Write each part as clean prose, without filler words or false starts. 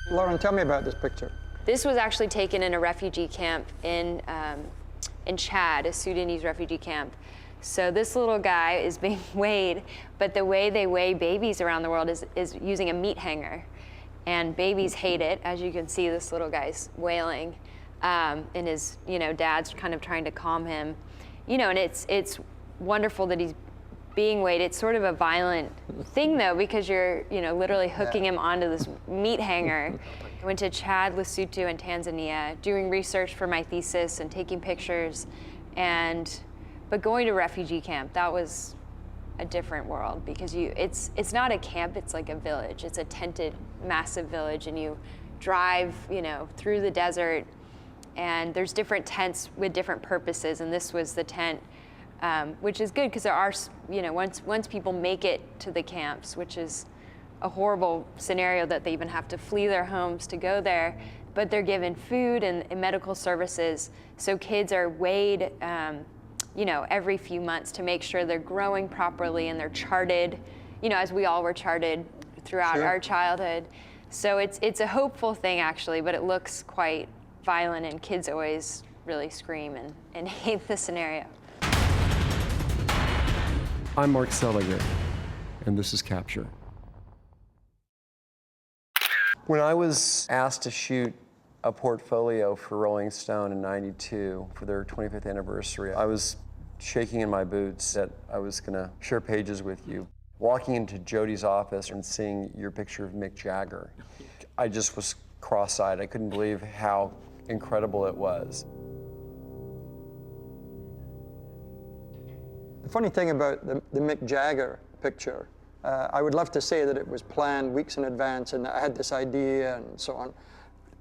Lauren, tell me about this picture. This was actually taken in a refugee camp in Chad, a Sudanese refugee camp. So this little guy is being weighed, but the way they weigh babies around the world is using a meat hanger. And babies hate it. As you can see, this little guy's wailing, and his dad's kind of trying to calm him. And it's wonderful that he's being weighed. It's sort of a violent thing though, because you're literally hooking him onto this meat hanger. I went to Chad, Lesotho, and Tanzania doing research for my thesis and taking pictures, but going to refugee camp, that was a different world, because it's not a camp, it's like a village. It's a tented, massive village, and you drive through the desert, and there's different tents with different purposes, and this was the tent, which is good because there are, once people make it to the camps, which is a horrible scenario that they even have to flee their homes to go there, but they're given food and medical services. So kids are weighed, every few months to make sure they're growing properly and they're charted, as we all were charted throughout our childhood. So it's a hopeful thing actually, but it looks quite violent, and kids always really scream and hate the scenario. I'm Mark Seliger, and this is Capture. When I was asked to shoot a portfolio for Rolling Stone in '92 for their 25th anniversary, I was shaking in my boots that I was gonna share pages with you. Walking into Jodi's office and seeing your picture of Mick Jagger, I just was cross-eyed. I couldn't believe how incredible it was. The funny thing about the Mick Jagger picture, I would love to say that it was planned weeks in advance and I had this idea and so on.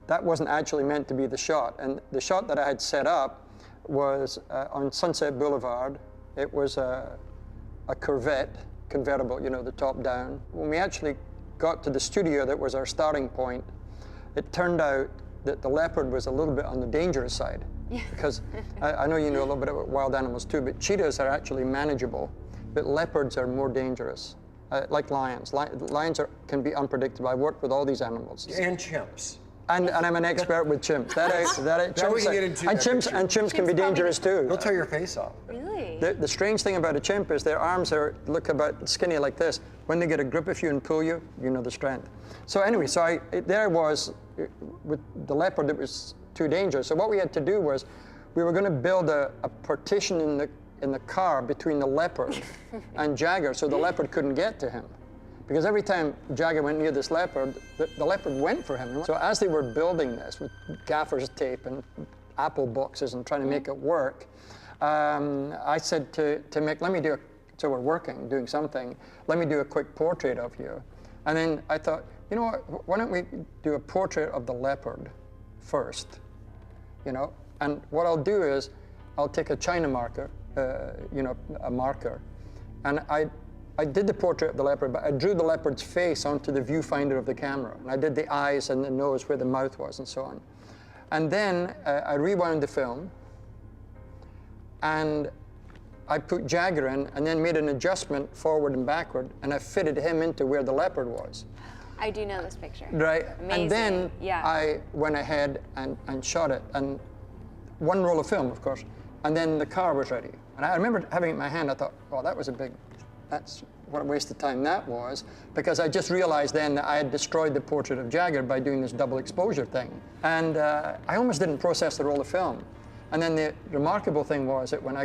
That wasn't actually meant to be the shot. And the shot that I had set up was on Sunset Boulevard. It was a Corvette convertible, the top down. When we actually got to the studio, that was our starting point, it turned out that the leopard was a little bit on the dangerous side. Because I know you know a little bit about wild animals too, but cheetahs are actually manageable, but leopards are more dangerous. Like lions. Lions can be unpredictable. I've worked with all these animals. And chimps. And I'm an expert with chimps. Chimps can be dangerous too. They'll tear your face off. Really? The strange thing about a chimp is their arms look about skinny like this. When they get a grip of you and pull you, you know the strength. So anyway, there I was with the leopard that was too dangerous. So what we had to do was, we were going to build a partition in the car between the leopard and Jagger, so the leopard couldn't get to him. Because every time Jagger went near this leopard, the leopard went for him. So as they were building this with gaffer's tape and apple boxes and trying to make it work, I said to Mick, so we're working, doing something, let me do a quick portrait of you. And then I thought, you know what, why don't we do a portrait of the leopard first, And what I'll do is, I'll take a China marker, a marker, and I did the portrait of the leopard, but I drew the leopard's face onto the viewfinder of the camera. And I did the eyes and the nose where the mouth was and so on. And then I rewound the film, and I put Jagger in, and then made an adjustment forward and backward, and I fitted him into where the leopard was. I do know this picture. Right. Amazing. And then I went ahead and shot it, and one roll of film, of course, and then the car was ready. And I remember having it in my hand, I thought, oh, that's what a waste of time that was, because I just realized then that I had destroyed the portrait of Jagger by doing this double exposure thing. And I almost didn't process the roll of film. And then the remarkable thing was that when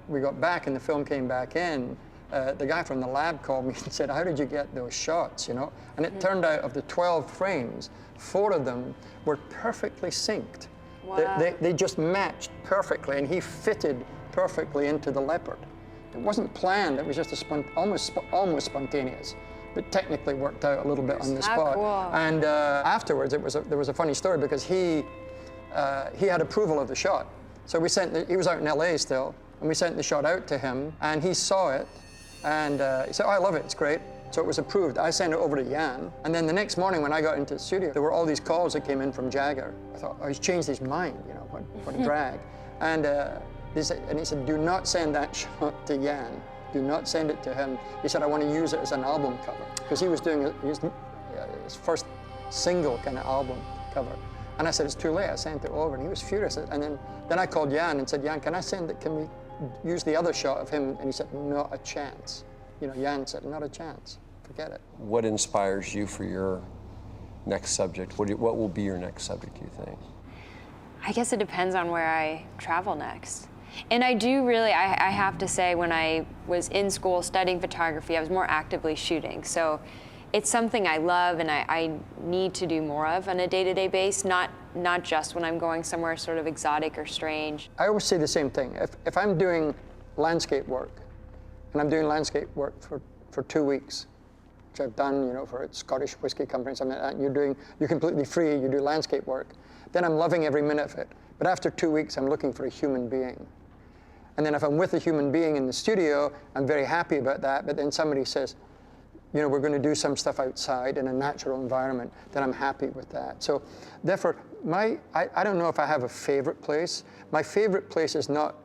we got back and the film came back in, the guy from the lab called me and said, how did you get those shots, And it turned out of the 12 frames, 4 of them were perfectly synced. Wow. They just matched perfectly, and he fitted perfectly into the leopard. It wasn't planned, it was just almost spontaneous, but technically worked out a little bit on the spot. Cool. And afterwards, there was a funny story, because he had approval of the shot. So he was out in LA still, and we sent the shot out to him, and he saw it, and he said, oh, I love it, it's great. So it was approved. I sent it over to Jan, and then the next morning when I got into the studio, there were all these calls that came in from Jagger. I thought, oh, he's changed his mind, what a drag. And he said, do not send that shot to Jan. Do not send it to him. He said, I want to use it as an album cover. Because he was doing his first single kind of album cover. And I said, it's too late. I sent it over, and he was furious. And then I called Jan and said, Jan, can I send it? Can we use the other shot of him? And he said, not a chance. You know, Jan said, not a chance. Forget it. What inspires you for your next subject? What will be your next subject, do you think? I guess it depends on where I travel next. And I do really, I have to say, when I was in school studying photography, I was more actively shooting. So it's something I love and I need to do more of on a day-to-day basis, not just when I'm going somewhere sort of exotic or strange. I always say the same thing. If I'm doing landscape work, and I'm doing landscape work for 2 weeks, which I've done, you know, for a Scottish whiskey company, something like that, and you're completely free, you do landscape work, then I'm loving every minute of it. But after 2 weeks, I'm looking for a human being. And then if I'm with a human being in the studio, I'm very happy about that, but then somebody says, you know, we're going to do some stuff outside in a natural environment, then I'm happy with that. So therefore, I don't know if I have a favorite place. My favorite place is not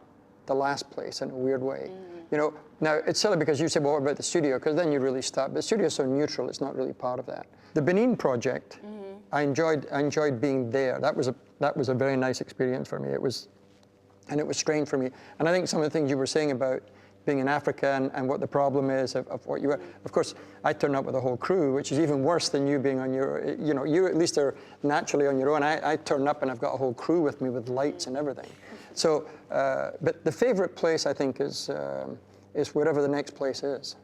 the last place in a weird way. You know, now it's silly because you say, well, what about the studio? Because then you really stop. The studio is so neutral, it's not really part of that. The Benin project, I enjoyed being there. That was a very nice experience for me. It was strange for me. And I think some of the things you were saying about being in Africa and what the problem is of what you were. Of course, I turned up with a whole crew, which is even worse than you being on your, you know, you at least are naturally on your own. I turn up and I've got a whole crew with me with lights and everything. So, but the favorite place I think is wherever the next place is.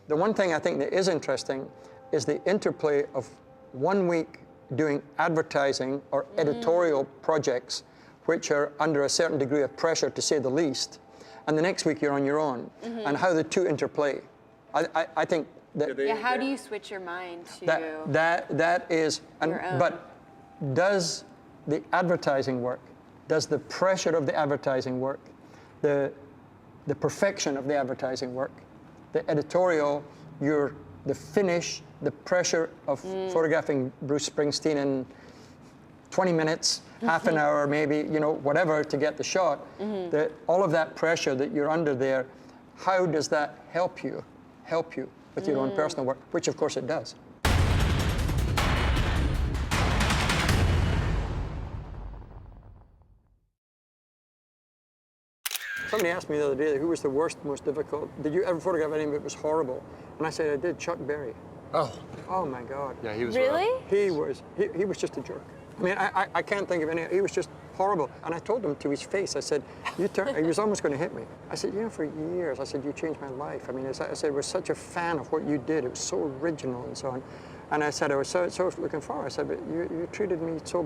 The one thing I think that is interesting is the interplay of 1 week doing advertising or editorial projects, which are under a certain degree of pressure, to say the least, and the next week you're on your own, and how the two interplay. I think that... Yeah, how do you switch your mind to that is... your own? But does the advertising work, does the pressure of the advertising work, the perfection of the advertising work, the editorial, the finish, the pressure of photographing Bruce Springsteen in 20 minutes, half an hour maybe, you know, whatever to get the shot, all of that pressure that you're under there, how does that help you with your own personal work, which of course it does. Somebody asked me the other day, who was the worst, most difficult? Did you ever photograph anything that was horrible? And I said, I did, Chuck Berry. Oh my God. Yeah, he was Really? rough. He was just a jerk. I mean, I can't think of any, he was just horrible. And I told him to his face, I said, he was almost going to hit me. I said, you know, for years, I said, you changed my life. I mean, I said, I was such a fan of what you did. It was so original and so on. And I said, I was so looking forward. I said, but you treated me so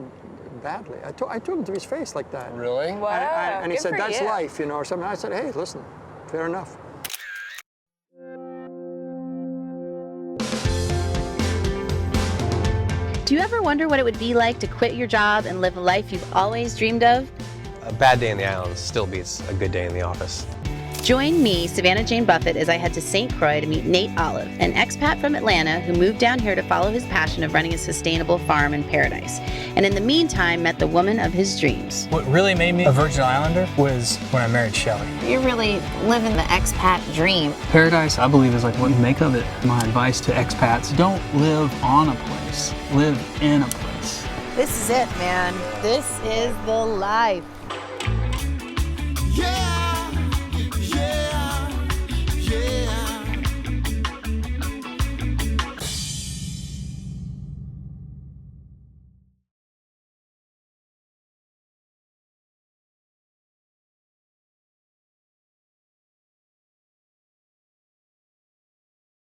badly. I told him to his face like that. Really? Wow, And he good said, for that's you. life, you know, or something. I said, hey, listen, fair enough. Do you ever wonder what it would be like to quit your job and live a life you've always dreamed of? A bad day in the islands still beats a good day in the office. Join me, Savannah Jane Buffett, as I head to St. Croix to meet Nate Olive, an expat from Atlanta who moved down here to follow his passion of running a sustainable farm in paradise, and in the meantime met the woman of his dreams. What really made me a Virgin Islander was when I married Shelley. You're really living the expat dream. Paradise, I believe, is like what you make of it. My advice to expats, don't live on a place, live in a place. This is it, man. This is the life. Yeah!